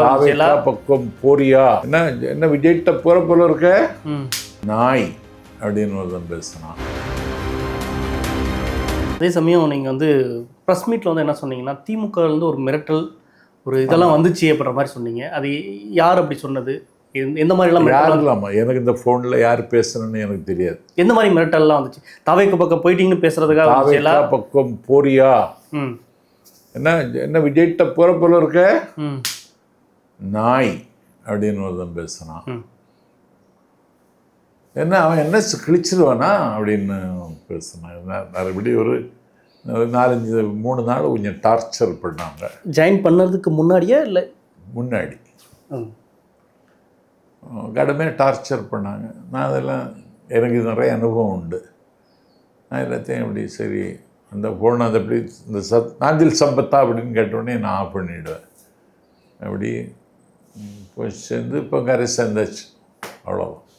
தாவேக்கா பக்கம் போறியா? என்ன விஜய்கிட்ட போற போல இருக்க நாய் அப்படின்னு ஒருத்தன் பேசுனான். அதே சமயம் நீங்கள் வந்து ப்ரெஸ் மீட்டில் வந்து என்ன சொன்னீங்கன்னா, திமுகலேருந்து ஒரு மிரட்டல் ஒரு இதெல்லாம் வந்துச்சு அப்படின்ற மாதிரி சொன்னீங்க. அது யார் அப்படி சொன்னது? எந்த மாதிரிலாம் யாருலாமா? எனக்கு இந்த ஃபோனில் யார் பேசுறேன்னு எனக்கு தெரியாது. எந்த மாதிரி மிரட்டல்லாம் வந்துச்சு? தாவேக்கா பக்கம் போயிட்டீங்கன்னு பேசுறதுக்காக தாவேக்கா பக்கம் போறியா? என்ன விஜய்கிட்ட போற போல இருக்க நாய் அப்படின்னு ஒருத்தன் பேசுனான். என்ன அவன் என்ன கிழிச்சிருவானா அப்படின்னு பேசினான். மறுபடி ஒரு 3 நாள் கொஞ்சம் டார்ச்சர் பண்ணாங்க. ஜாயின் பண்ணதுக்கு முன்னாடியே இல்லை முன்னாடி கடுமையாக டார்ச்சர் பண்ணாங்க. நான் அதெல்லாம் எனக்கு நிறைய அனுபவம் உண்டு. நான் எல்லாத்தையும் அப்படி சரி அந்த ஃபோன் அதை அப்படி இந்த நாஞ்சில் சம்பத்தா அப்படின்னு கேட்டோடனே நான் ஆஃப் பண்ணிவிடுவேன். அப்படி போய் சேர்ந்து இப்போ கரை சேர்ந்தாச்சு. அவ்வளோ.